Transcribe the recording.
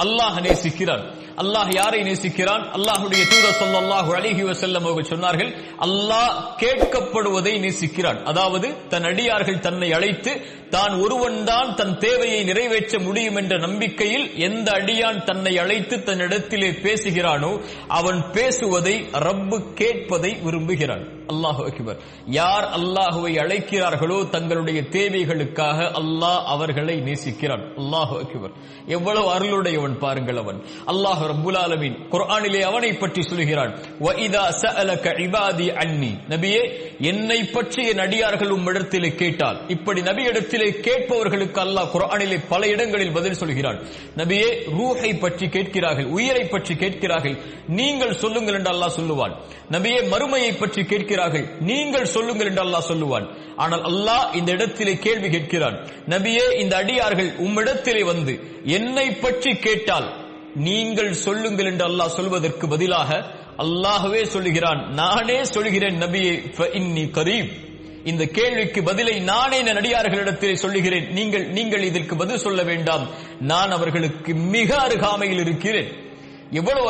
அல்லாஹ் நேசிக்கிறான். அல்லாஹ் யாரை நேசிக்கிறான்? அல்லாஹ்வுடைய தூதர் ஸல்லல்லாஹு அலைஹி வஸல்லம் அவர்கள் சொன்னார்கள், அல்லாஹ் கேட்கப்படுவதை நேசிக்கிறான். அதாவது தன் அடியார்கள் தன்னை அழைத்து தான் ஒருவன் தான் தன் தேவையை நிறைவேற்ற முடியும் என்ற நம்பிக்கையில் எந்த அடியான் தன்னை அழைத்து தன்னிடத்திலே பேசுகிறானோ அவன் பேசுவதை ரப்பு கேட்பதை விரும்புகிறான். அல்லாஹு அக்பர். யார் அல்லாஹுவை அழைக்கிறார்களோ தங்களுடைய தேவைகளுக்காக அல்லாஹ் அவர்களை நேசிக்கிறான். அல்லாஹு அக்பர். எவ்வளவு அருளுடையவன் பாருங்கள் அவன். அல்லாஹ் ரப்புல் ஆலமீன் குர்ஆனிலே அவனை பற்றி சொல்கிறான், வஇதா சஅலக இபாதி அன்னி. நபியே, என்னை பற்றி என் அடியார்கள் உம்மிடத்திலே கேட்டால். இப்படி நபியிடத்திலே கேட்பவர்களுக்கு அல்லாஹ் குர்ஆனிலே பல இடங்களில் பதில் சொல்கிறான். நபியே, ரூஹை பற்றி கேட்கிறார்கள், உயிரை பற்றி கேட்கிறார்கள், நீங்கள் சொல்லுங்கள் என்று அல்லாஹ் சொல்லுவான். நபியே, மறுமையை பற்றி கேட்கிறார்கள், நீங்கள் சொல்லுங்கள் என்று அல்லாஹ் சொல்லுவான். ஆனால் அல்லாஹ் இந்த இடத்திலே கேள்வி கேட்கிறான், நபியே, இந்த அடியார்கள் உம்மிடத்திலே வந்து என்னை பற்றி கேட்டால் நீங்கள் சொல்லுங்கள் என்று அல்லாஹ் சொல்வதற்கு பதிலாக அல்லாஹ்வே சொல்லுகிறான், நானே சொல்கிறேன் நபியே, ஃபஇன்னி கரீப். இந்த கேள்விக்கு பதிலை நானே என் அடியார்களிடத்திலே சொல்லுகிறேன், நீங்கள் இதற்கு பதில் சொல்ல வேண்டாம், நான் அவர்களுக்கு மிக அருகாமையில் இருக்கிறேன். எவ்வளவு